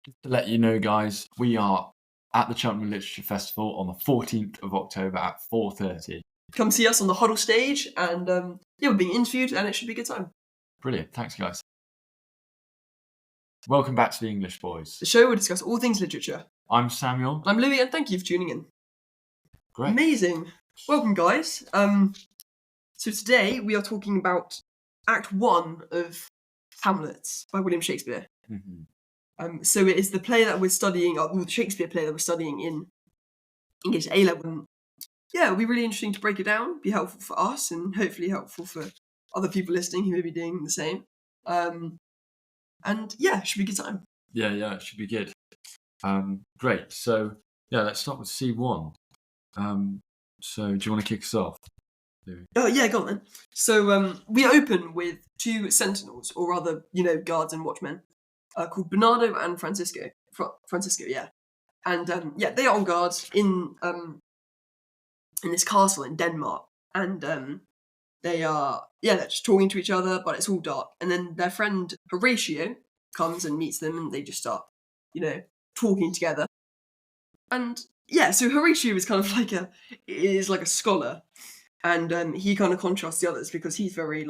To let you know, guys, we are at the Cheltenham Literature Festival on the 14th of October at 4:30. Come see us on the Huddle stage, and we're being interviewed, and it should be a good time. Brilliant. Thanks, guys. Welcome back to the English Boys. The show will discuss all things literature. I'm Samuel. I'm Louis, and thank you for tuning in. Great. Amazing. Welcome, guys. So today we are talking about Act 1 of Hamlet by William Shakespeare. Mm-hmm. So it is the play that we're studying, the Shakespeare play that we're studying in English A-level. Yeah, it'll be really interesting to break it down, be helpful for us, and hopefully helpful for other people listening who may be doing the same. And yeah, it should be a good time. Yeah, it should be good. Great. So, let's start with C1. So, do you want to kick us off? Oh, yeah, go on then. So we open with two sentinels, or rather, guards and watchmen, called Bernardo and Francisco. Francisco, yeah. And they are on guard in this castle in Denmark. And they're just talking to each other, but it's all dark. And then their friend Horatio comes and meets them, and they just start, talking together. And so Horatio is kind of like a scholar, and he kind of contrasts the others because he's very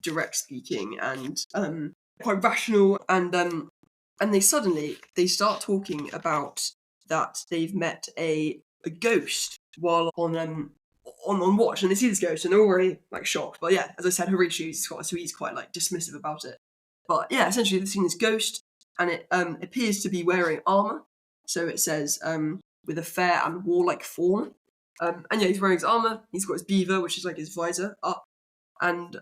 direct speaking and quite rational. And they start talking about that they've met a ghost while on watch, and they see this ghost and they're already shocked. But yeah, as I said, Horatio is Scottish, so he's quite dismissive about it. But yeah, essentially they've seen this ghost, and it appears to be wearing armor. So it says with a fair and warlike form. And he's wearing his armor. He's got his beaver, which is his visor up. And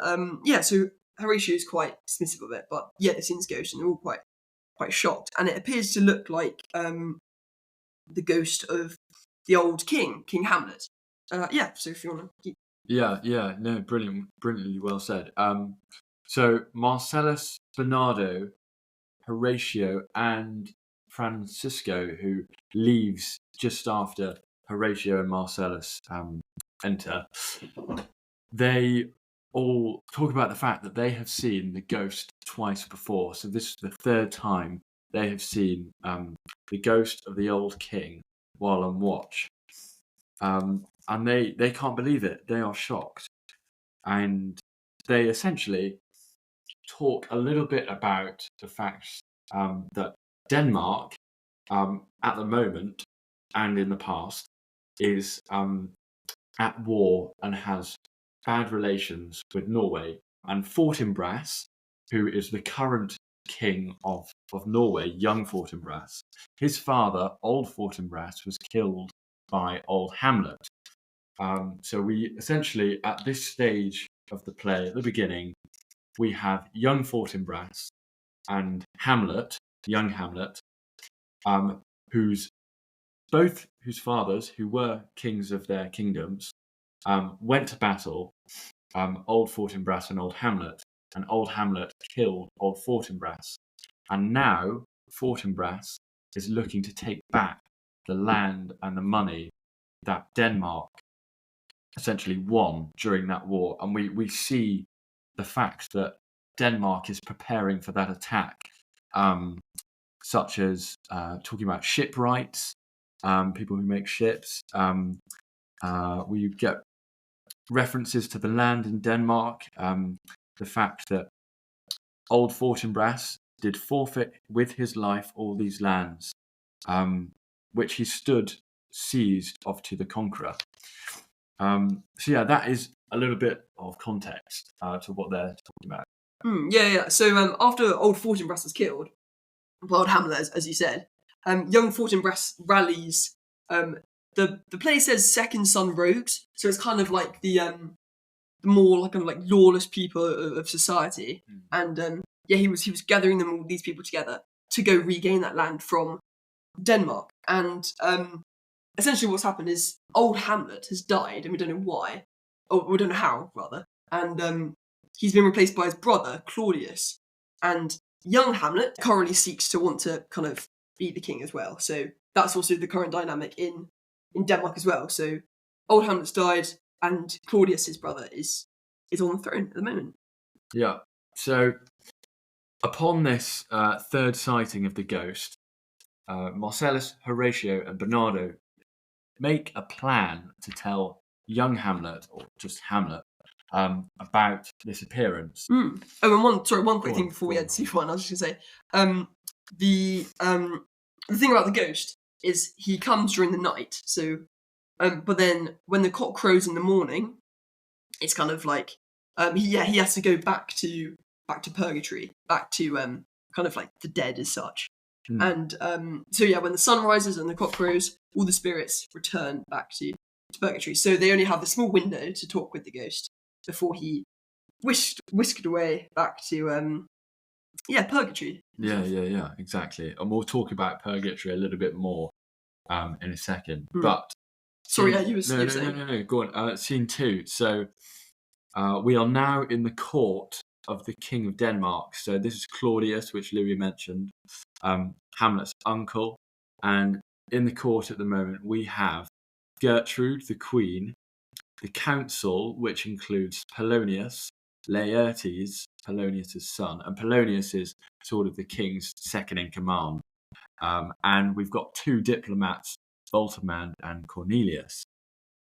so Horatio is quite dismissive of it. But yeah, they've seen this ghost and they're all quite shocked. And it appears to look like the ghost of the old king, King Hamlet. So if you want to keep... No, brilliantly well said. So Marcellus, Bernardo, Horatio, and Francisco, who leaves just after Horatio and Marcellus enter, they all talk about the fact that they have seen the ghost twice before. So this is the third time they have seen the ghost of the old king while on watch. And they can't believe it. They are shocked. And they essentially talk a little bit about the fact that Denmark, at the moment and in the past, is at war and has bad relations with Norway. And Fortinbras, who is the current king of Norway, young Fortinbras, his father, old Fortinbras, was killed by old Hamlet. So we essentially, at this stage of the play, at the beginning, we have young Fortinbras and Hamlet, young Hamlet, whose fathers, who were kings of their kingdoms, went to battle, old Fortinbras and old Hamlet killed old Fortinbras. And now Fortinbras is looking to take back the land and the money that Denmark essentially won during that war. And we see the fact that Denmark is preparing for that attack, such as talking about shipwrights, people who make ships. We get references to the land in Denmark, the fact that old Fortinbras did forfeit with his life all these lands, which he stood seized of to the conqueror. That is a little bit of context to what they're talking about. So after old Fortinbras is killed, old Hamlet, as you said, young Fortinbras rallies. The play says second son rogues, so it's kind of like the more lawless people of society. And he was gathering them all these people together to go regain that land from Denmark. And essentially what's happened is old Hamlet has died, and we don't know why, or we don't know how, rather. And he's been replaced by his brother, Claudius. And young Hamlet currently seeks to want to kind of be the king as well. So that's also the current dynamic in Denmark as well. So old Hamlet's died, and Claudius, his brother, is on the throne at the moment. Yeah. So upon this third sighting of the ghost, Marcellus, Horatio, and Bernardo make a plan to tell young Hamlet, or just Hamlet, about this appearance. Oh, and one quick thing before we go head to one, I was just going to say, the thing about the ghost is he comes during the night. So, but then when the cock crows in the morning, it's kind of like, he has to go back to purgatory, back to kind of like the dead as such. And so yeah, when the sun rises and the cock crows, all the spirits return back to purgatory. So they only have a small window to talk with the ghost before he whisked away back to purgatory. Yeah, exactly. And we'll talk about purgatory a little bit more in a second. But sorry, you were saying. No, go on. Scene 2. So we are now in the court of the King of Denmark. So this is Claudius, which Louis mentioned, Hamlet's uncle. And in the court at the moment, we have Gertrude, the queen, the council, which includes Polonius, Laertes, Polonius' son, and Polonius is sort of the king's second in command. And we've got 2 diplomats, Voltimand and Cornelius.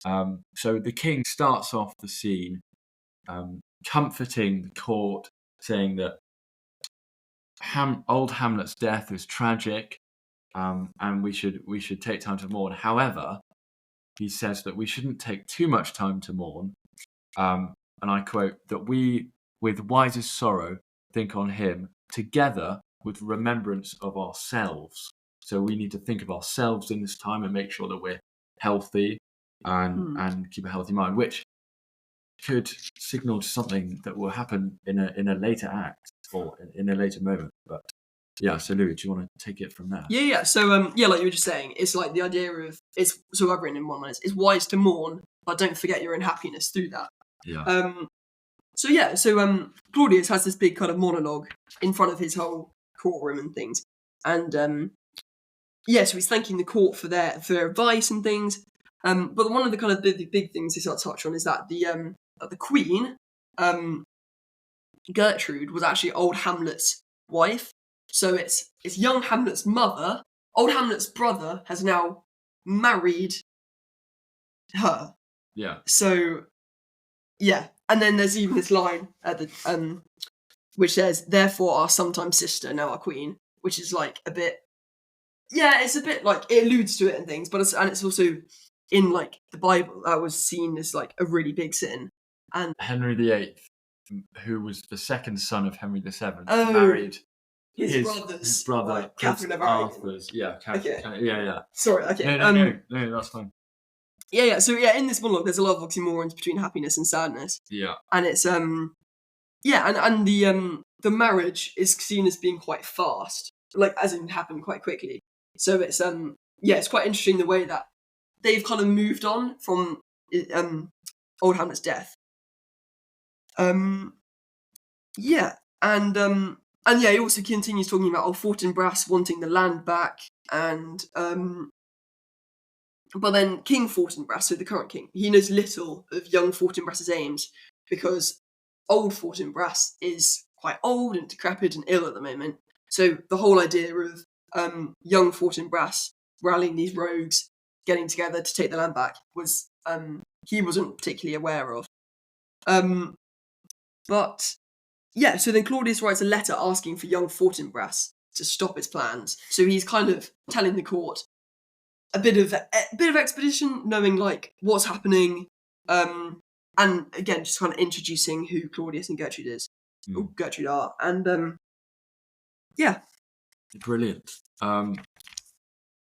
So the king starts off the scene comforting the court, saying that old Hamlet's death is tragic, and we should take time to mourn. However, he says that we shouldn't take too much time to mourn, and I quote, that we, with wisest sorrow, think on him, together with remembrance of ourselves. So we need to think of ourselves in this time and make sure that we're healthy and keep a healthy mind, which could signal to something that will happen in a later act or in a later moment. But yeah, so Louis, do you want to take it from there? Yeah. So like you were just saying, it's like the idea of so I've written in one line, it's wise to mourn, but don't forget your own happiness through that. Yeah. So Claudius has this big kind of monologue in front of his whole courtroom and things, and so he's thanking the court for their advice and things. But one of the kind of big things he sort of touched on is that the queen, Gertrude, was actually old Hamlet's wife. So it's young Hamlet's mother. Old Hamlet's brother has now married her. Yeah. So yeah, and then there's even this line at the which says, "Therefore our sometime sister, now our queen," which is like a bit. Yeah, it's a bit like it alludes to it and things, but it's also in like the Bible that was seen as like a really big sin. And Henry VIII, who was the second son of Henry VII, married his brother, like, Catherine of Arthur's. Yeah, okay. Yeah. Sorry, okay. No, that's fine. Yeah. So in this monologue, there's a lot of oxymorons between happiness and sadness. Yeah. And it's and the marriage is seen as being quite fast, like as in happened quite quickly. So it's it's quite interesting the way that they've kind of moved on from old Hamlet's death. He also continues talking about old Fortinbras wanting the land back, and but then King Fortinbras, so the current king, he knows little of young Fortinbras's aims because old Fortinbras is quite old and decrepit and ill at the moment. So the whole idea of young Fortinbras rallying these rogues, getting together to take the land back, was he wasn't particularly aware of. So then Claudius writes a letter asking for young Fortinbras to stop his plans. So he's kind of telling the court a bit of expedition, knowing like what's happening, and again just kind of introducing who Claudius and Gertrude are, and Brilliant.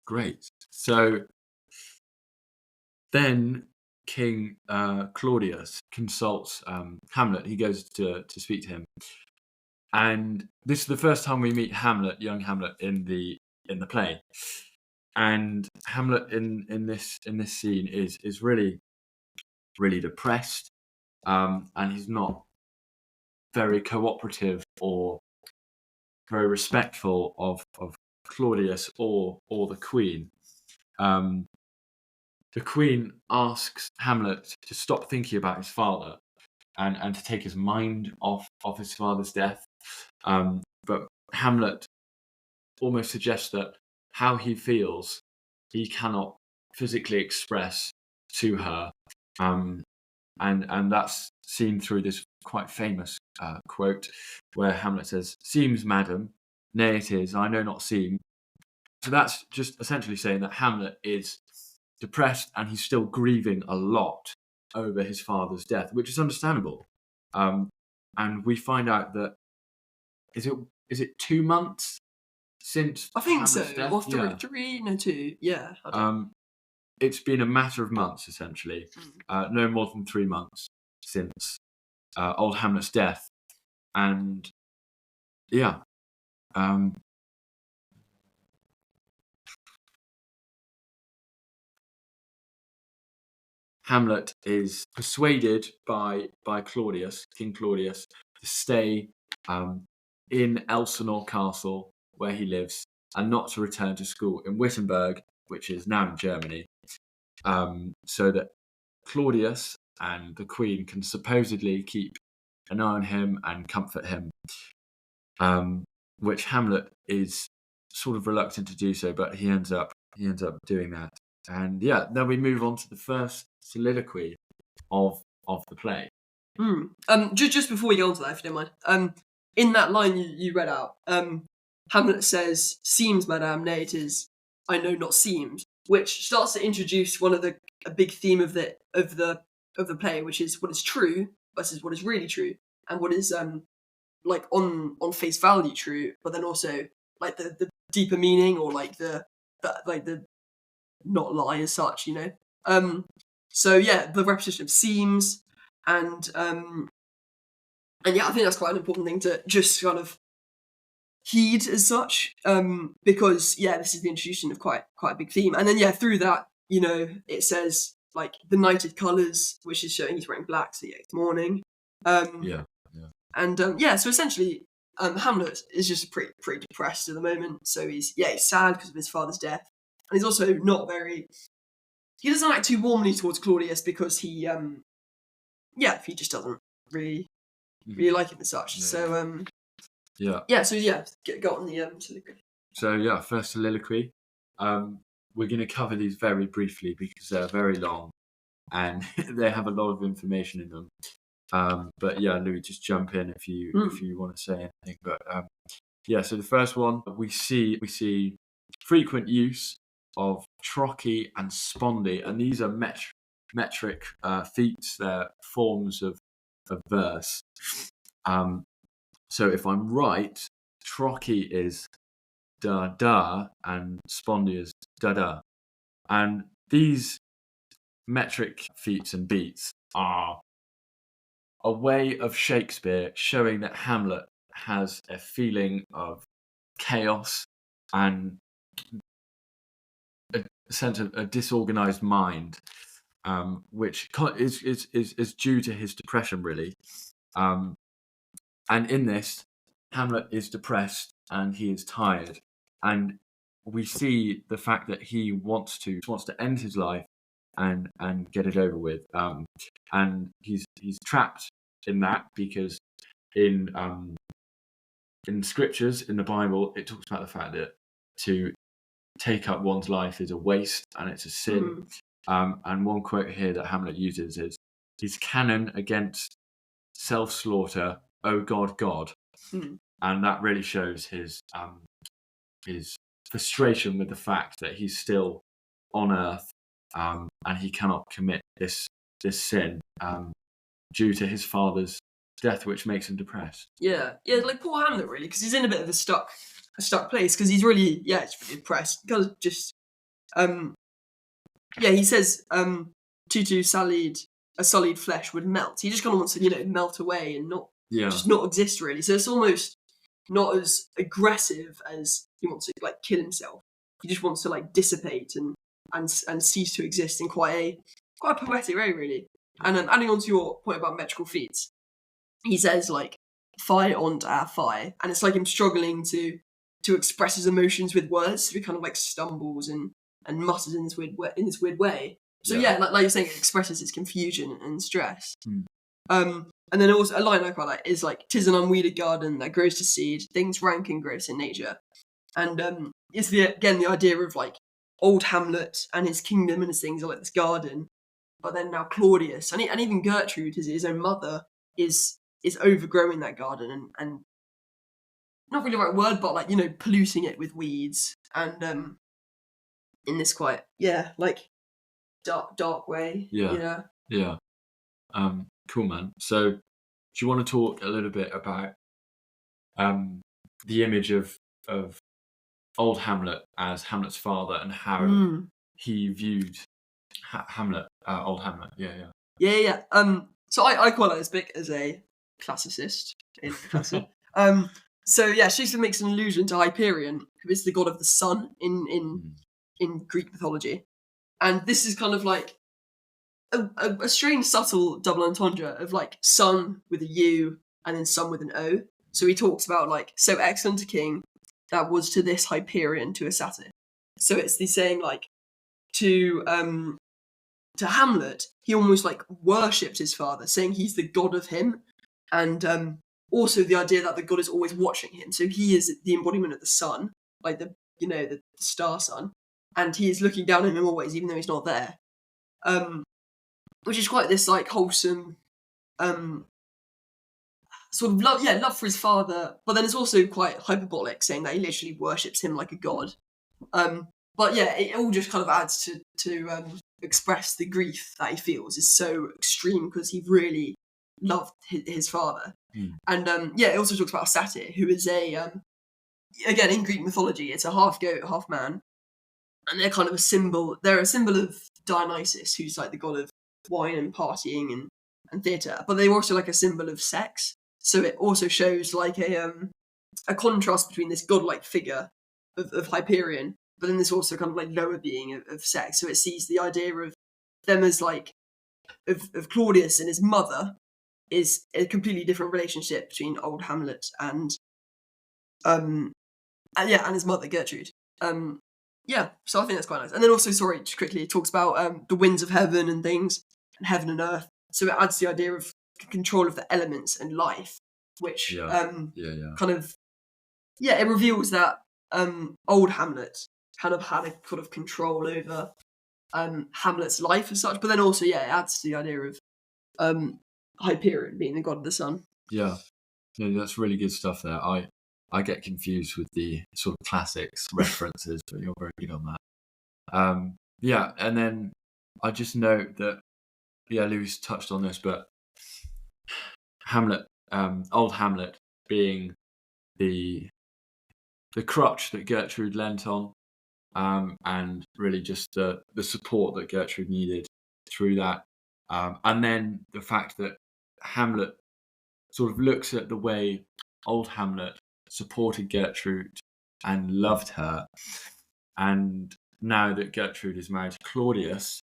Great. So then King Claudius consults Hamlet. He goes to speak to him, and this is the first time we meet Hamlet, young Hamlet, in the play. And Hamlet in this scene is really, really depressed, and he's not very cooperative or very respectful of Claudius or the Queen. The Queen asks Hamlet to stop thinking about his father and to take his mind off his father's death. But Hamlet almost suggests that how he feels, he cannot physically express to her. And that's seen through this quite famous quote where Hamlet says, "Seems, madam, nay it is, I know not seem." So that's just essentially saying that Hamlet is depressed and he's still grieving a lot over his father's death, which is understandable. And we find out that is it 2 months since I think Hamlet's so. death? Or three, Yeah. no, 2. Yeah. I don't It's been a matter of months, essentially. No more than 3 months since old Hamlet's death. And yeah, Hamlet is persuaded by Claudius, King Claudius, to stay in Elsinore Castle, where he lives, and not to return to school in Wittenberg, which is now in Germany, so that Claudius and the Queen can supposedly keep an eye on him and comfort him, which Hamlet is sort of reluctant to do so, but he ends up doing that. And yeah, then we move on to the first soliloquy of the play. Just before we go on to that, if you don't mind, in that line you read out, Hamlet says, "Seems, madam, nay it is, I know not seems," which starts to introduce one of a big theme of the play, which is what is true versus what is really true, and what is like on face value true, but then also like the deeper meaning, or like the not lie as such, you know. So yeah, the repetition of seems, and yeah, I think that's quite an important thing to just kind of heed as such, because yeah, this is the introduction of quite a big theme, and then yeah, through that, you know, it says like the knighted colours, which is showing he's wearing black, so yeah, it's morning. And yeah, so essentially, Hamlet is just pretty depressed at the moment. So he's sad because of his father's death, and he's also not very. He doesn't act too warmly towards Claudius because he just doesn't really like him as such. Yeah. So go on the soliloquy. So yeah, first soliloquy. We're going to cover these very briefly because they're very long and they have a lot of information in them. But yeah, Louis, just jump in if you want to say anything. But yeah, so the first one, we see frequent use of trochee and spondee, and these are metric feats. They're forms of verse. So if I'm right, trochee is da da and spondee is da da, and these metric feats and beats are a way of Shakespeare showing that Hamlet has a feeling of chaos and a sense of a disorganized mind, which is due to his depression, really. And in this, Hamlet is depressed and he is tired, and we see the fact that he wants to end his life and get it over with. And he's trapped in that because in scriptures, in the Bible, it talks about the fact that to take up one's life is a waste and it's a sin. And one quote here that Hamlet uses is, "His canon against self-slaughter, O God, God." And that really shows his frustration with the fact that he's still on earth, and he cannot commit this sin due to his father's death, which makes him depressed. Yeah, like poor Hamlet, really, because he's in a bit of a stuck place, because he's really, it's really depressed. Because just, he says, "Tutu sullied flesh would melt." He just kind of wants to, melt away and just not exist, really. So it's almost not as aggressive as he wants to like kill himself. He just wants to like dissipate and cease to exist in quite a poetic way, really. And adding on to your point about metrical feats, he says like "fi ont a fi," and it's like him struggling to express his emotions with words. So he kind of like stumbles and mutters in this weird way. So like you're saying, it expresses his confusion and stress. And then also a line I quite like is like, "'Tis an unweeded garden that grows to seed things rank and gross in nature." And it's the idea of like old Hamlet and his kingdom and his things are like this garden, but then now Claudius and even Gertrude, his own mother, is overgrowing that garden and not really the right word, but like polluting it with weeds and in this quite like dark way. Yeah. Yeah. Cool, man. So, do you want to talk a little bit about the image of old Hamlet as Hamlet's father and how he viewed Hamlet, old Hamlet? Yeah. So I quite like this book as a classicist in classic. So yeah, Shakespeare makes an allusion to Hyperion, who is the god of the sun in Greek mythology, and this is kind of like a strange, subtle double entendre of like sun with a U and then sun with an O. So he talks about like, so excellent a king that was to this Hyperion to a satyr. So it's the saying like to Hamlet, he almost like worshipped his father, saying he's the god of him, and also the idea that the god is always watching him. So he is the embodiment of the sun, like the star sun, and he is looking down on him always, even though he's not there. Which is quite this like wholesome sort of love for his father, but then it's also quite hyperbolic, saying that he literally worships him like a god. But yeah, it all just kind of adds to express the grief that he feels is so extreme because he really loved his father. And it also talks about a satyr who is again in Greek mythology, it's a half goat, half man, and they're kind of a symbol. They're a symbol of Dionysus, who's like the god of wine and partying and theatre, but they were also like a symbol of sex. So it also shows like a contrast between this godlike figure of Hyperion, but then there's also kind of like lower being of sex. So it sees the idea of them as like of Claudius and his mother is a completely different relationship between old Hamlet and his mother Gertrude. So I think that's quite nice. And then also, sorry, just quickly, it talks about the winds of heaven and things, and heaven and earth. So it adds the idea of control of the elements and life, which kind of it reveals that old Hamlet kind of had a kind of control over Hamlet's life as such. But then also, it adds to the idea of Hyperion being the god of the sun. Yeah, that's really good stuff there. I get confused with the sort of classics references, but you're very good on that. And then I just note that, Louis touched on this, but Hamlet, old Hamlet, being the crutch that Gertrude leant on, and really just the support that Gertrude needed through that, and then the fact that Hamlet sort of looks at the way old Hamlet supported Gertrude and loved her, and now that Gertrude is married to Claudius,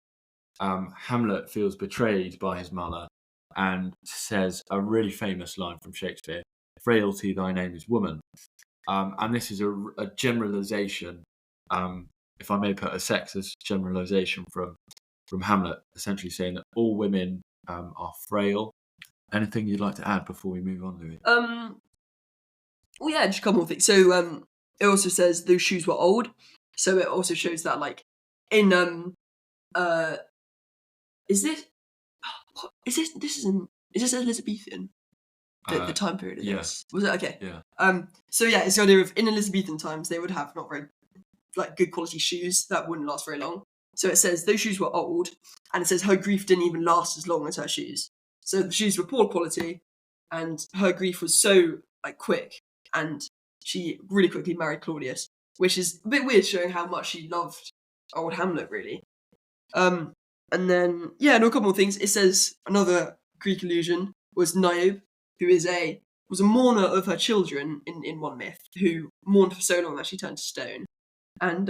Hamlet feels betrayed by his mother and says a really famous line from Shakespeare, "Frailty, thy name is woman." And this is a generalization, if I may put a sexist generalization from Hamlet, essentially saying that all women are frail. Anything you'd like to add before we move on, Louis? Just a couple more things. So it also says those shoes were old. So it also shows that like in is this Elizabethan? The time period of this? Was it okay? Yeah. So it's the idea of in Elizabethan times they would have not very like good quality shoes that wouldn't last very long. So it says those shoes were old, and it says her grief didn't even last as long as her shoes. So the shoes were poor quality, and her grief was so like quick, and she really quickly married Claudius, which is a bit weird, showing how much she loved old Hamlet, really. And then a couple more things. It says another Greek allusion was Niobe, who was a mourner of her children in one myth, who mourned for so long that she turned to stone. And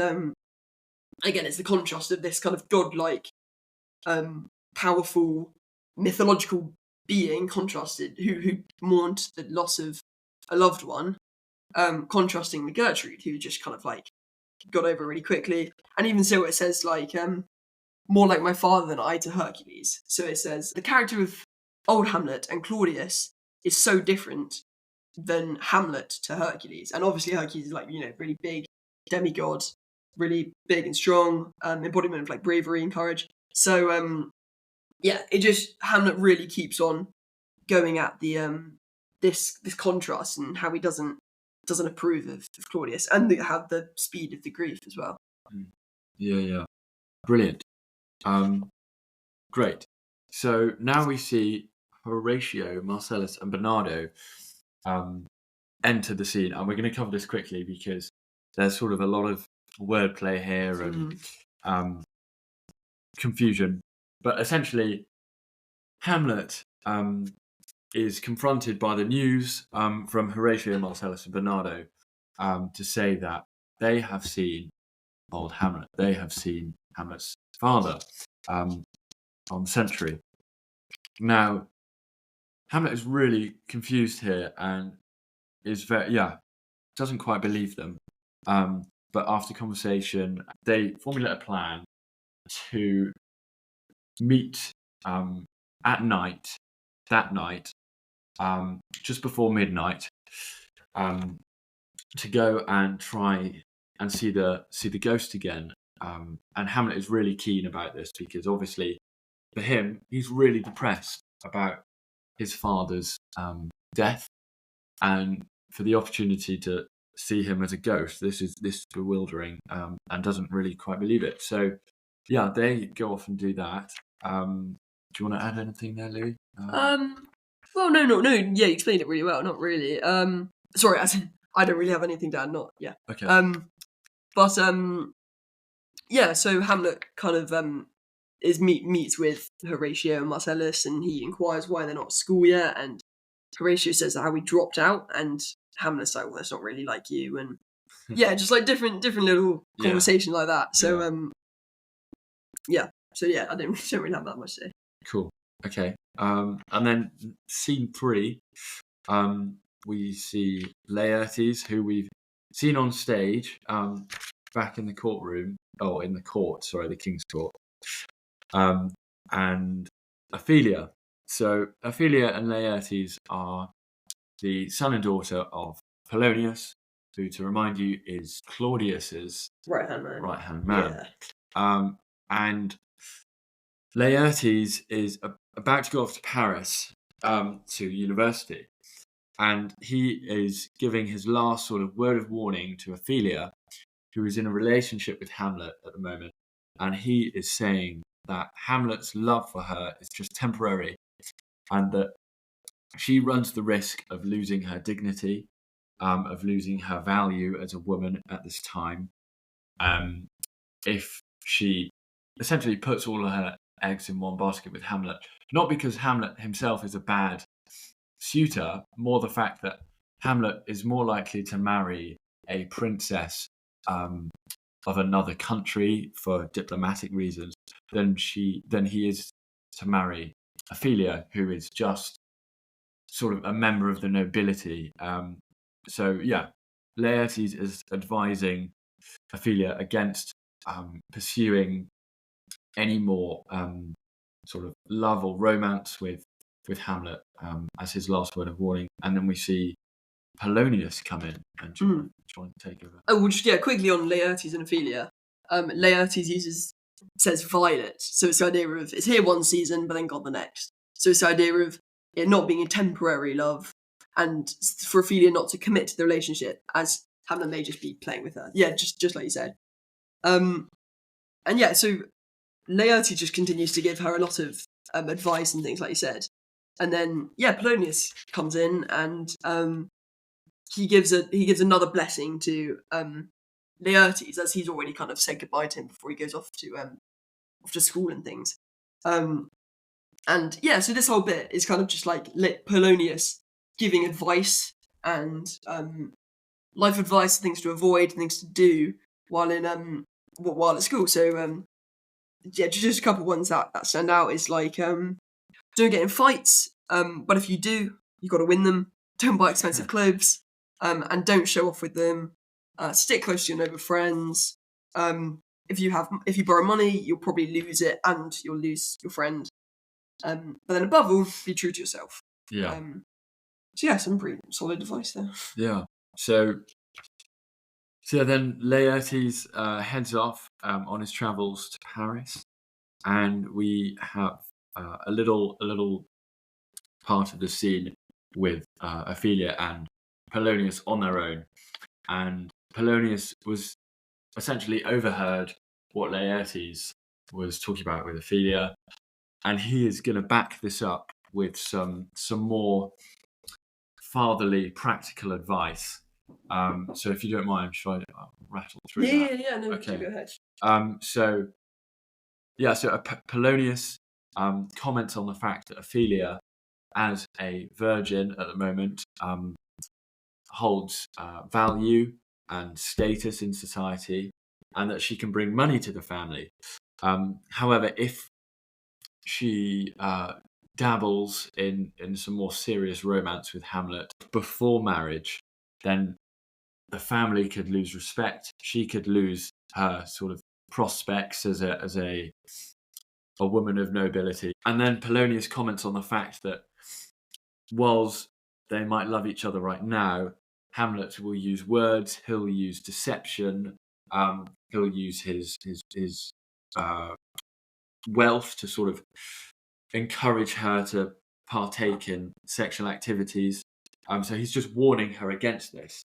again, it's the contrast of this kind of godlike, powerful, mythological being contrasted who mourned the loss of a loved one, contrasting with Gertrude, who just kind of like got over really quickly. And even so, it says like more like my father than I to Hercules. So it says the character of old Hamlet and Claudius is so different than Hamlet to Hercules. And obviously Hercules is like, really big demigod, really big and strong, embodiment of like bravery and courage. So Hamlet really keeps on going at the this contrast and how he doesn't approve of Claudius, and have the speed of the grief as well. Yeah. Brilliant. Great. So now we see Horatio, Marcellus, and Bernardo enter the scene, and we're going to cover this quickly because there's sort of a lot of wordplay here and confusion. But essentially, Hamlet is confronted by the news from Horatio, Marcellus, and Bernardo to say that they have seen old Hamlet. They have seen Hamlet's father on the century. Now, Hamlet is really confused here and is doesn't quite believe them. But after conversation, they formulate a plan to meet that night, just before midnight, to go and try and see the ghost again. And Hamlet is really keen about this because obviously for him, he's really depressed about his father's death, and for the opportunity to see him as a ghost, this is bewildering, and doesn't really quite believe it. So they go off and do that. Do you want to add anything there, Louis? Well, no. Yeah, you explained it really well. Not really. Sorry, I don't really have anything to add. Not yeah. Okay. But so Hamlet kind of meets with Horatio and Marcellus, and he inquires why they're not at school yet, and Horatio says that how we dropped out, and Hamlet's like, well, that's not really like you, and just like different little conversation like that. So I don't really have that much to say. Cool. Okay. And then scene 3, we see Laertes, who we've seen on stage, back in the courtroom. Oh, in the court. Sorry, the King's Court. And Ophelia. So Ophelia and Laertes are the son and daughter of Polonius, who, to remind you, is Claudius's right-hand man. Yeah. And Laertes is about to go off to Paris to university, and he is giving his last sort of word of warning to Ophelia, who is in a relationship with Hamlet at the moment, and he is saying that Hamlet's love for her is just temporary, and that she runs the risk of losing her dignity, of losing her value as a woman at this time, if she essentially puts all of her eggs in one basket with Hamlet. Not because Hamlet himself is a bad suitor, more the fact that Hamlet is more likely to marry a princess of another country for diplomatic reasons than he is to marry Ophelia, who is just sort of a member of the nobility. Laertes is advising Ophelia against pursuing any more sort of love or romance with Hamlet as his last word of warning. And then we see Polonius come in and try and take over. Oh, well, just quickly on Laertes and Ophelia. Laertes says violet, so it's the idea of it's here one season but then gone the next. So it's the idea of it not being a temporary love, and for Ophelia not to commit to the relationship, as Hamlet may just be playing with her. Yeah, just like you said. So Laertes just continues to give her a lot of advice and things, like you said. And then Polonius comes in and he gives another blessing to Laertes, as he's already kind of said goodbye to him before he goes off to school and things. So this whole bit is kind of just like Polonius giving advice and life advice, things to avoid, things to do while at school. So just a couple of ones that stand out is like don't get in fights, but if you do, you got to win them. Don't buy expensive clothes, and don't show off with them. Stick close to your noble friends. If you borrow money, you'll probably lose it, and you'll lose your friend. But then above all, be true to yourself. Yeah. So yeah, some pretty solid advice there. Yeah. So yeah, then Laertes heads off on his travels to Paris, and we have a little part of the scene with Ophelia and Polonius on their own, and Polonius was essentially overheard what Laertes was talking about with Ophelia, and he is going to back this up with some more fatherly, practical advice. So if you don't mind, should I rattle through that? Yeah. No, Okay. go ahead. So Polonius comments on the fact that Ophelia, as a virgin at the moment, holds value and status in society, and that she can bring money to the family. However, if she dabbles in some more serious romance with Hamlet before marriage, then the family could lose respect. She could lose her sort of prospects as a woman of nobility. And then Polonius comments on the fact that whilst they might love each other right now, Hamlet will use words, he'll use deception, he'll use his wealth to sort of encourage her to partake in sexual activities. So he's just warning her against this.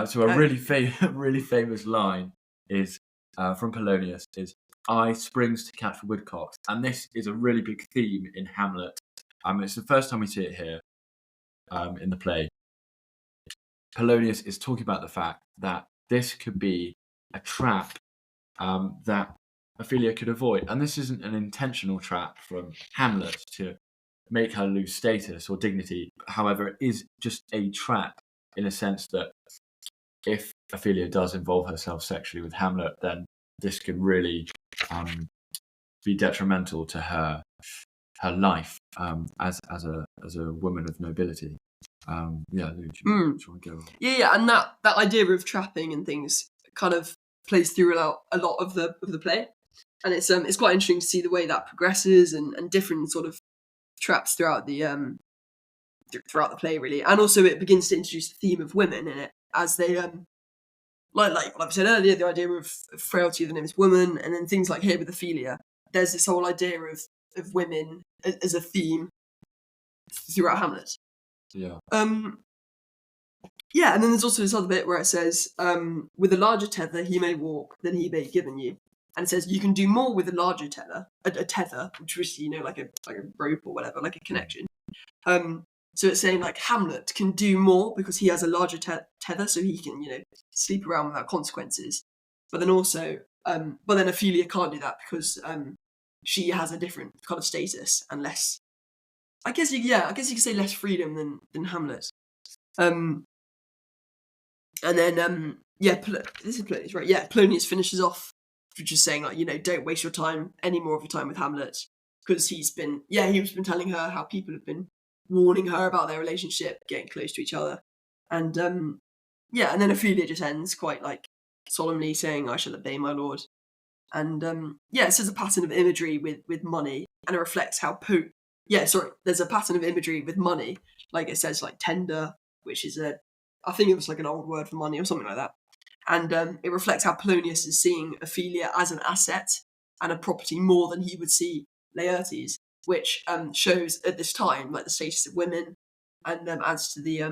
So a really famous line is from Polonius is "I springs to catch woodcocks," and this is a really big theme in Hamlet. It's the first time we see it here in the play. Polonius is talking about the fact that this could be a trap that Ophelia could avoid, and this isn't an intentional trap from Hamlet to make her lose status or dignity. However, it is just a trap in a sense that if Ophelia does involve herself sexually with Hamlet, then this could really be detrimental to her life as a woman of nobility. Lou, do you want to go on? Yeah, and that idea of trapping and things kind of plays through a lot of the play, and it's quite interesting to see the way that progresses and different sort of traps throughout the play, really. And also it begins to introduce the theme of women in it, as they like I said earlier, the idea of frailty of the name is woman, and then things like here with Ophelia, there's this whole idea of women as a theme throughout Hamlet. Yeah. Yeah, and then there's also this other bit where it says, with a larger tether he may walk than he may given you. And it says you can do more with a larger tether, a tether, which is, like a rope or whatever, like a connection. So it's saying like Hamlet can do more because he has a larger tether, so he can, sleep around without consequences. But then also, but then Ophelia can't do that because she has a different kind of status and less. I guess you could say less freedom than Hamlet. And then this is Polonius, right? Yeah, Polonius finishes off just saying like, don't waste your time, any more of your time with Hamlet, because he was been telling her how people have been warning her about their relationship, getting close to each other, and and then Ophelia just ends quite like solemnly saying, "I shall obey my lord," and it says a pattern of imagery with money, and it reflects how there's a pattern of imagery with money, like it says like tender, which is I think it was like an old word for money or something like that. And it reflects how Polonius is seeing Ophelia as an asset and a property more than he would see Laertes, which shows at this time like the status of women, and adds to the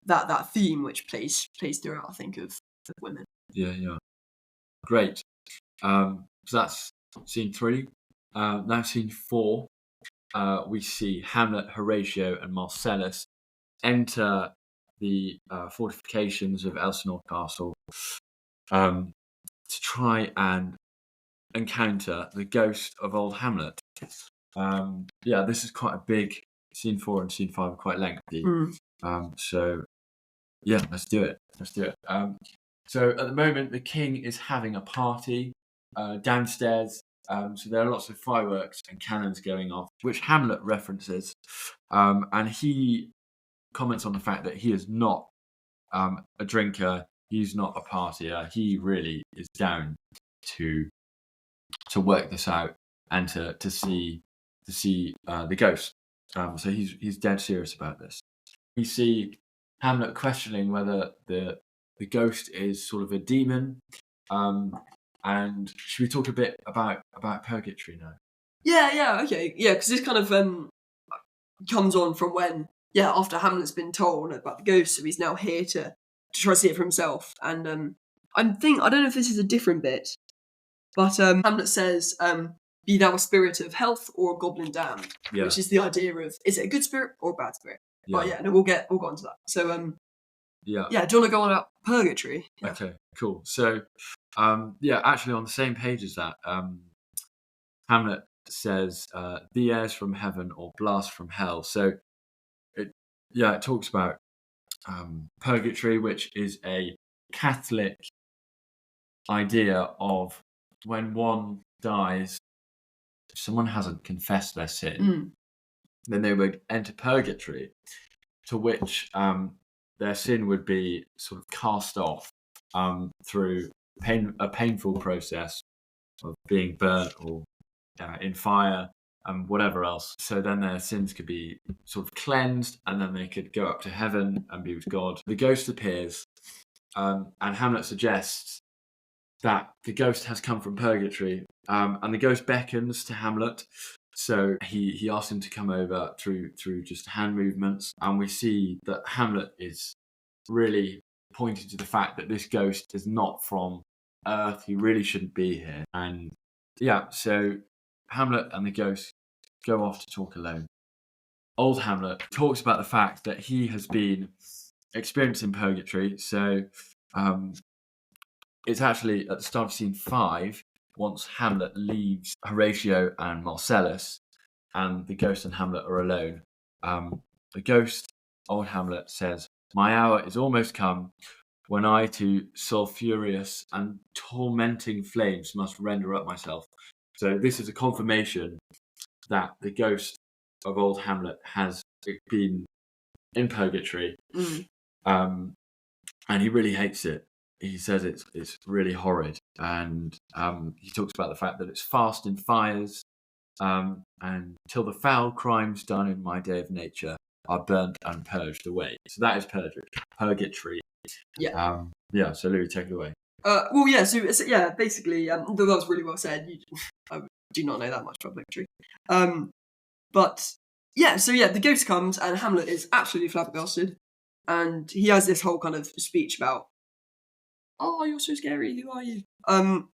that theme which plays throughout, I think, of women. Yeah. Great. So that's scene 3. Now scene 4, we see Hamlet, Horatio, and Marcellus enter the fortifications of Elsinore Castle to try and encounter the ghost of old Hamlet. This is quite a big scene. 4 and scene 5 are quite lengthy. Let's do it. So at the moment, the king is having a party downstairs. So there are lots of fireworks and cannons going off, which Hamlet references, and he comments on the fact that he is not a drinker. He's not a partier. He really is down to work this out and to see the ghost. So he's dead serious about this. we see Hamlet questioning whether the ghost is sort of a demon. And should we talk a bit about purgatory now? Yeah, okay. Yeah, because this kind of comes on from when, after Hamlet's been told about the ghost, so he's now here to try to see it for himself. And I don't know if this is a different bit, but Hamlet says, be thou a spirit of health or a goblin damned, which is the idea of, is it a good spirit or a bad spirit? Yeah. But no, we'll get onto that. So do you want to go on about purgatory? Yeah. Okay, cool. So actually on the same page as that, Hamlet says, the airs from heaven or blast from hell. So it talks about purgatory, which is a Catholic idea of when one dies, if someone hasn't confessed their sin, then they would enter purgatory, to which their sin would be sort of cast off through a painful process of being burnt or in fire and whatever else. So then their sins could be sort of cleansed, and then they could go up to heaven and be with God. The ghost appears, and Hamlet suggests that the ghost has come from purgatory, and the ghost beckons to Hamlet. So he asks him to come over through just hand movements, and we see that Hamlet is really pointing to the fact that this ghost is not from Earth. He really shouldn't be here. And so Hamlet and the ghost go off to talk alone. Old Hamlet talks about the fact that he has been experiencing purgatory. So it's actually at the start of scene 5, once Hamlet leaves Horatio and Marcellus, and the ghost and Hamlet are alone. The ghost, old Hamlet, says, "My hour is almost come, when I to sulphurous and tormenting flames must render up myself." So this is a confirmation that the ghost of old Hamlet has been in purgatory, and he really hates it. He says it's really horrid, and he talks about the fact that it's fast in fires, and till the foul crimes done in my day of nature are burnt and purged away. So that is purgatory. Yeah. So Louis, take it away. So basically, that was really well said. I do not know that much about purgatory. The ghost comes, and Hamlet is absolutely flabbergasted, and he has this whole kind of speech about, "Oh, you're so scary. Who are you?" And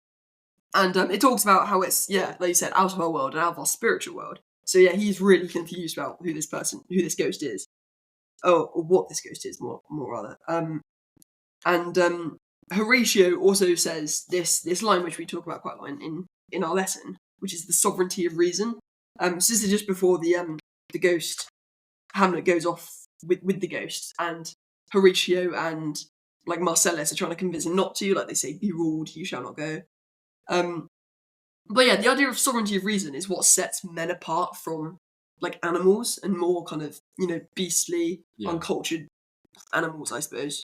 it talks about how it's, like you said, out of our world and out of our spiritual world. So he's really confused about who this ghost is, or what this ghost is, more rather. And Horatio also says this line, which we talk about quite a lot in our lesson, which is the sovereignty of reason. So this is just before the ghost, Hamlet goes off with the ghost, and Horatio and like Marcellus are trying to convince him not to. Like they say, "Be ruled, you shall not go." The idea of sovereignty of reason is what sets men apart from like animals and more kind of beastly, uncultured animals, I suppose.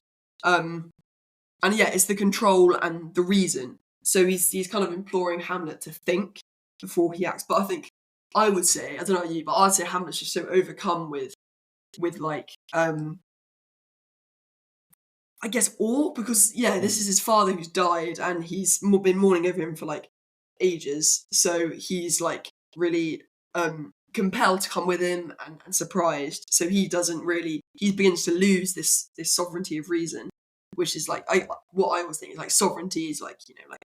It's the control and the reason. So he's kind of imploring Hamlet to think before he acts. But I would say, I don't know about you, but I'd say Hamlet's just so overcome with like I guess awe, because this is his father who's died, and he's been mourning over him for like ages. So he's like really compelled to come with him and surprised. So he begins to lose this sovereignty of reason, which is like what I always think is like sovereignty is like like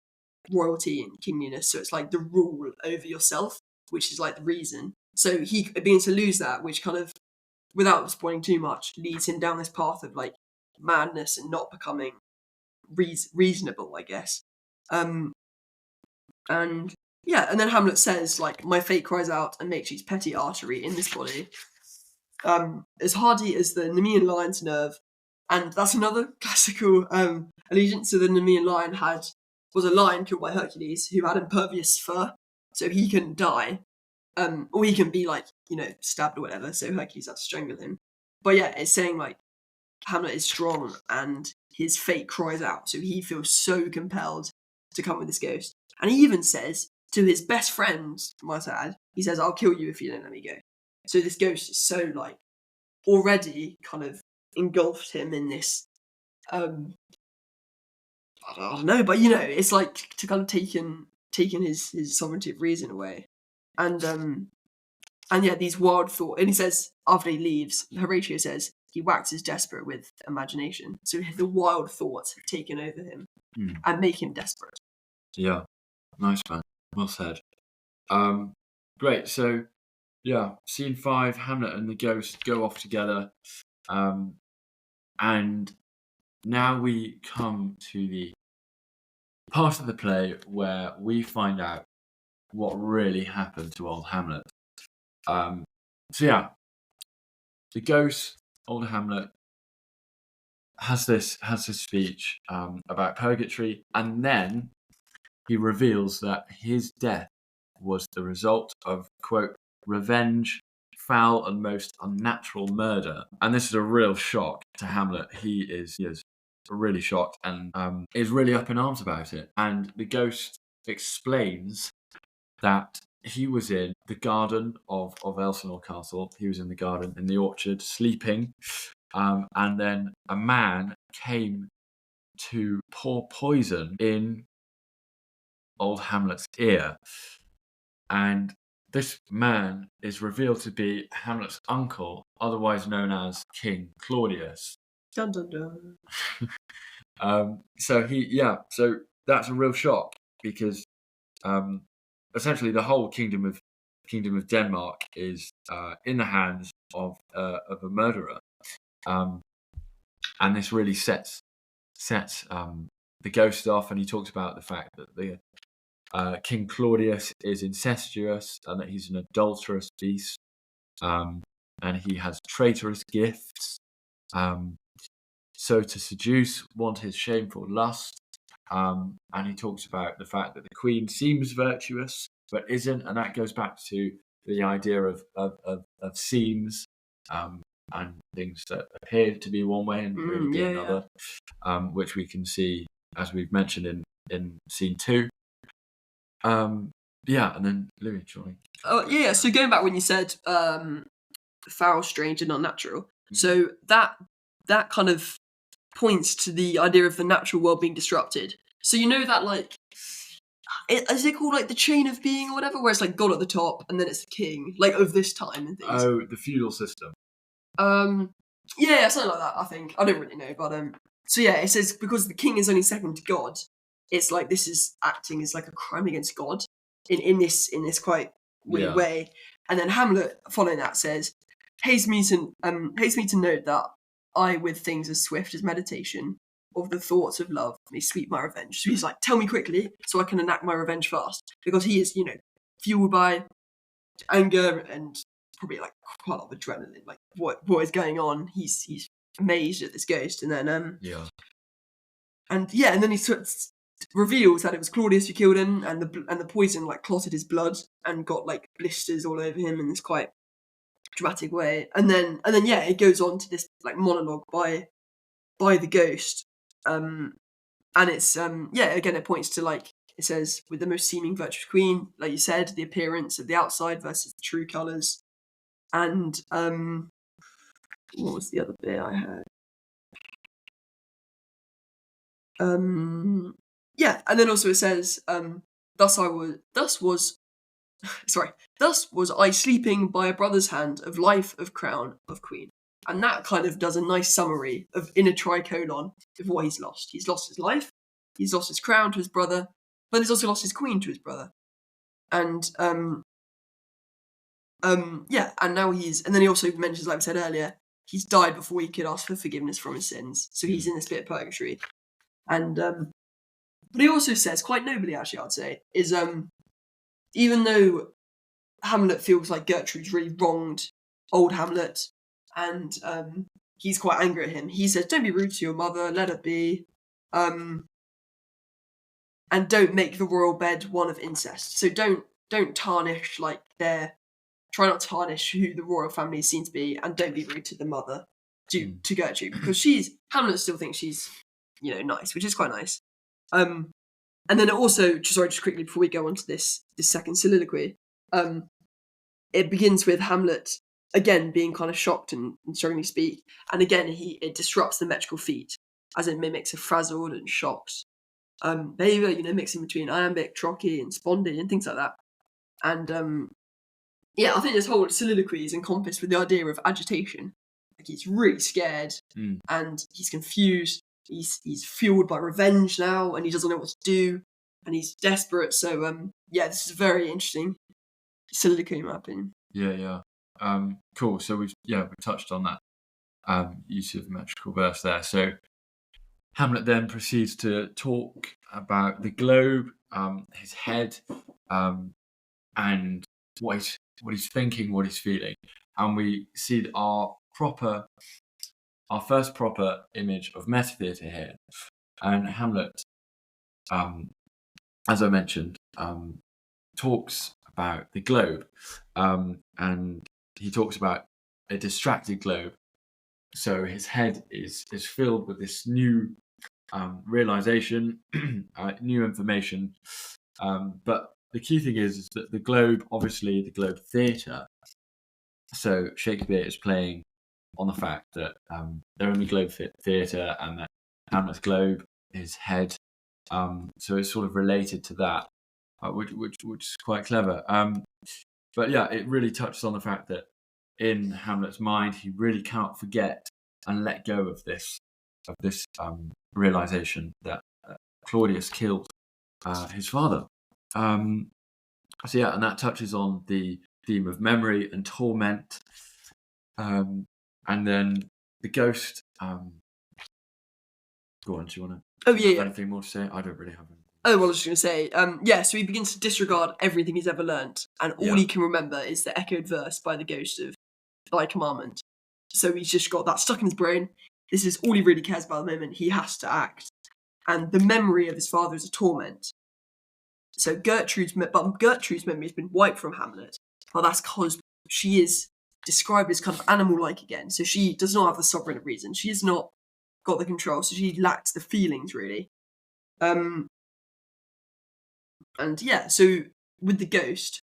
royalty and kingliness. So it's like the rule over yourself, which is like the reason. So he begins to lose that, which kind of, without spoiling too much, leads him down this path of like madness and not becoming reasonable, I guess. And then Hamlet says, like, "My fate cries out and makes each petty artery in this body as hardy as the Nemean lion's nerve." And that's another classical allegiance. So the Nemean lion was a lion killed by Hercules who had impervious fur, so he can die, or he can be like stabbed or whatever. So Hercules had to strangle him. But it's saying like Hamlet is strong and his fate cries out, so he feels so compelled to come with this ghost. And he even says to his best friend, might I add, he says, "I'll kill you if you don't let me go." So this ghost is so like already kind of engulfed him in this. I don't know, but it's like to kind of taken his sovereignty of reason away, and yeah, these wild thoughts. And he says after he leaves, Horatio says he waxes desperate with imagination. So the wild thoughts have taken over him and make him desperate. Yeah, nice, man. Well said. Great. So, yeah, scene 5, Hamlet and the ghost go off together, and now we come to the part of the play where we find out what really happened to old Hamlet. So yeah, the ghost, old Hamlet, has this speech about purgatory, and then he reveals that his death was the result of, quote, revenge, foul and most unnatural murder. And this is a real shock to Hamlet. He is really shocked and is really up in arms about it. And the ghost explains that he was in the garden of Elsinore Castle. He was in the garden, in the orchard, sleeping. And then a man came to pour poison in old Hamlet's ear. And this man is revealed to be Hamlet's uncle, otherwise known as King Claudius. Dun dun dun. So that's a real shock because essentially the whole kingdom of Denmark is in the hands of a murderer, and this really sets the ghost off. And he talks about the fact that the King Claudius is incestuous and that he's an adulterous beast, and he has traitorous gifts. So to seduce, want his shameful lust. And he talks about the fact that the queen seems virtuous but isn't, and that goes back to the idea of seems and things that appear to be one way and really be another, which we can see as we've mentioned in scene 2. And then Louis, surely. Oh yeah. So going back when you said foul, strange, and unnatural, so that kind of points to the idea of the natural world being disrupted. So that like, is it called like the chain of being or whatever, where it's like God at the top and then it's the king, like of this time and things. Oh, the feudal system. Yeah, something like that. I think I don't really know, but so yeah, it says because the king is only second to God, it's like this is acting as like a crime against God in this quite weird way. And then Hamlet, following that, says, "Haste me to note that I, with things as swift as meditation of the thoughts of love, may sweep my revenge." So he's like, "Tell me quickly, so I can enact my revenge fast," because he is, fueled by anger and probably like quite a lot of adrenaline. Like what is going on? He's amazed at this ghost, and then and then he sort of reveals that it was Claudius who killed him, and the poison like clotted his blood and got like blisters all over him in this quite dramatic way. And then it goes on to this like monologue by the ghost, and it's again it points to, like it says, with the most seeming virtuous queen, like you said, the appearance of the outside versus the true colours. And what was the other bit I had? And then also it says, thus was I sleeping by a brother's hand of life, of crown, of queen. And that kind of does a nice summary of, in a tricolon, of what he's lost. He's lost his life, he's lost his crown to his brother, but he's also lost his queen to his brother. And and now and then he also mentions, like I said earlier, he's died before he could ask for forgiveness from his sins. So he's in this bit of purgatory. And but he also says, quite nobly actually, I'd say, is even though Hamlet feels like Gertrude's really wronged old Hamlet, and he's quite angry at him, he says, "Don't be rude to your mother, let her be, and don't make the royal bed one of incest." So don't tarnish try not to tarnish who the royal family is seen to be, and don't be rude to the mother, to Gertrude, because Hamlet still thinks she's nice, which is quite nice. And then it also, just quickly before we go on to this second soliloquy, it begins with Hamlet again being kind of shocked and struggling to speak. And again, it disrupts the metrical feat, as it mimics a frazzled and shocked behavior, mixing between iambic, trochee, and spondy, and things like that. And I think this whole soliloquy is encompassed with the idea of agitation. Like, he's really scared, and he's confused. He's fueled by revenge now, and he doesn't know what to do, and he's desperate. So this is a very interesting soliloquy in my opinion. Yeah. Cool. So we touched on that use of metrical verse there. So Hamlet then proceeds to talk about the globe, his head, and what he's thinking, what he's feeling, and we see our first proper image of metatheatre here. And Hamlet, as I mentioned, talks about the globe, and he talks about a distracted globe. So his head is filled with this new realization, new information. But the key thing is that the globe, obviously the globe theatre, so Shakespeare is playing on the fact that they're in the globe theatre and that Hamlet's globe is head. So it's sort of related to that, which is quite clever. But yeah, it really touches on the fact that in Hamlet's mind, he really cannot forget and let go of this realization that Claudius killed his father. And that touches on the theme of memory and torment. And then the ghost. Go on, do you want to have anything more to say? I don't really have anything. Oh, well, I was just going to say, so he begins to disregard everything he's ever learnt, and all he can remember is the echoed verse by the ghost of thy commandment. So he's just got that stuck in his brain. This is all he really cares about at the moment. He has to act. And the memory of his father is a torment. So Gertrude's memory has been wiped from Hamlet, but that's because she is described as kind of animal-like again. So she does not have the sovereign of reason. She has not got the control, so she lacks the feelings, really. So with the ghost,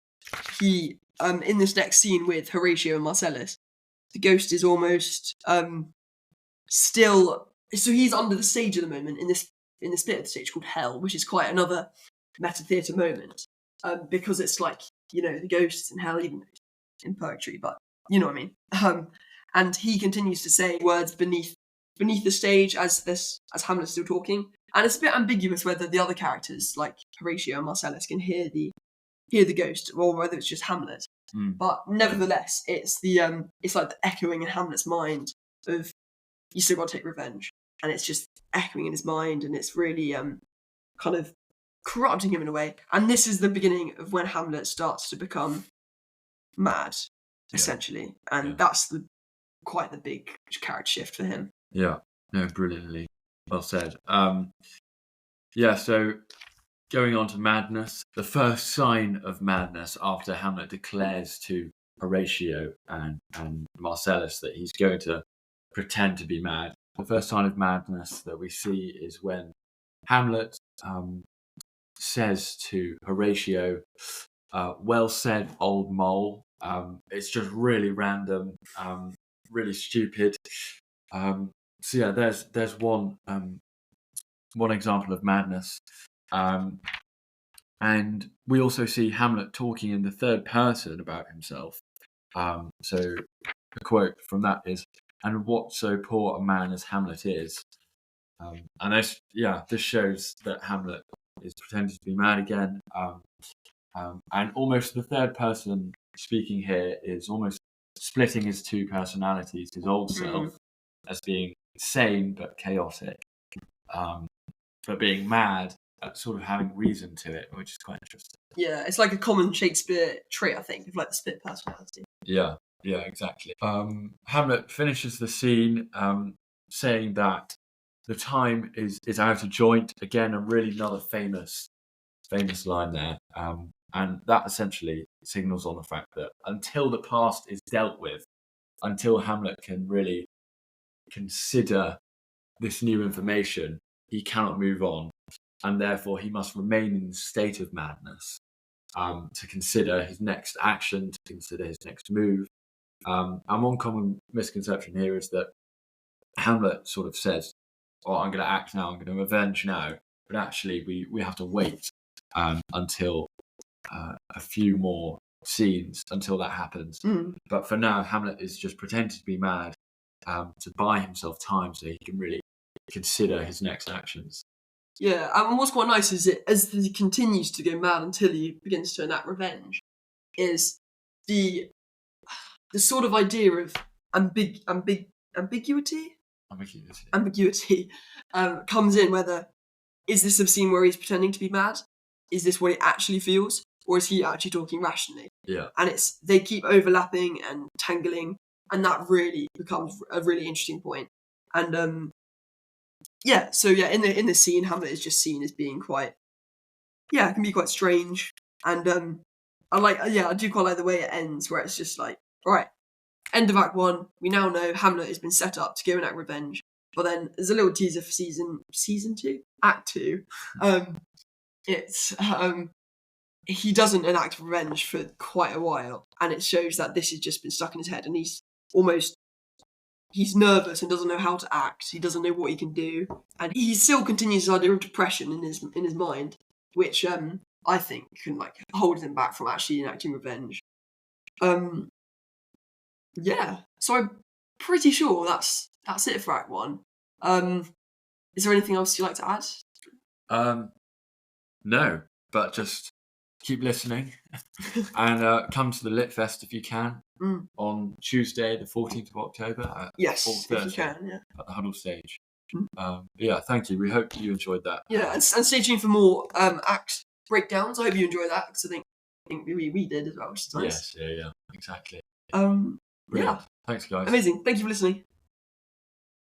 he in this next scene with Horatio and Marcellus, the ghost is almost still. So he's under the stage at the moment in this bit of the stage called Hell, which is quite another meta theatre moment, because it's like, the ghosts in Hell, even in poetry, but you know what I mean. And he continues to say words beneath the stage as Hamlet's still talking. And it's a bit ambiguous whether the other characters, like Horatio and Marcellus, can hear the ghost, or whether it's just Hamlet. But nevertheless, it's like the echoing in Hamlet's mind of, you still got to take revenge, and it's just echoing in his mind, and it's really kind of corrupting him in a way. And this is the beginning of when Hamlet starts to become mad, essentially, and that's quite the big character shift for him. Yeah, no, brilliantly well said. So going on to madness, the first sign of madness after Hamlet declares to Horatio and Marcellus that he's going to pretend to be mad. The first sign of madness that we see is when Hamlet says to Horatio, "Well said, old mole." It's just really random, really stupid. There's one example of madness. And we also see Hamlet talking in the third person about himself. So the quote from that is, "And what so poor a man as Hamlet is." And this shows that Hamlet is pretending to be mad again. And almost the third person speaking here is almost splitting his two personalities, his old self as being sane but chaotic, but being mad, sort of having reason to it, which is quite interesting. Yeah, it's like a common Shakespeare trait, I think, of like the split personality. Yeah, exactly. Hamlet finishes the scene saying that the time is out of joint. Again, another famous line there. And that essentially signals on the fact that until the past is dealt with, until Hamlet can really consider this new information, he cannot move on, and therefore he must remain in the state of madness to consider his next action, to consider his next move. And one common misconception here is that Hamlet sort of says, "Oh, I'm going to act now. I'm going to avenge now," but actually, we have to wait until a few more scenes until that happens. But for now, Hamlet is just pretending to be mad to buy himself time so he can really consider his next actions. Yeah, and what's quite nice is that as he continues to go mad until he begins to enact revenge, is the sort of idea of ambiguity comes in. Whether is this a scene where he's pretending to be mad? Is this what he actually feels, or is he actually talking rationally? Yeah, and they keep overlapping and tangling, and that really becomes a really interesting point. And in the scene, Hamlet is just seen as being quite, it can be quite strange. And I do quite like the way it ends, where it's just like, all right, end of Act 1. We now know Hamlet has been set up to go and act revenge. But then there's a little teaser for season 2, Act 2. It's he doesn't enact revenge for quite a while, and it shows that this has just been stuck in his head, and he's nervous and doesn't know how to act. He doesn't know what he can do, and he still continues his idea of depression in his mind, which I think can hold him back from actually enacting revenge. So I'm pretty sure that's it for Act 1. Is there anything else you'd like to add? No, but just keep listening and come to the Lit Fest if you can on Tuesday, the 14th of October at 4:30 if you can, at the Huddle stage. Thank you. We hope you enjoyed that. Yeah, and stay tuned for more act breakdowns. I hope you enjoyed that, because I think we did as well, which is nice. Yes, yeah, exactly. Yeah. Thanks, guys. Amazing. Thank you for listening.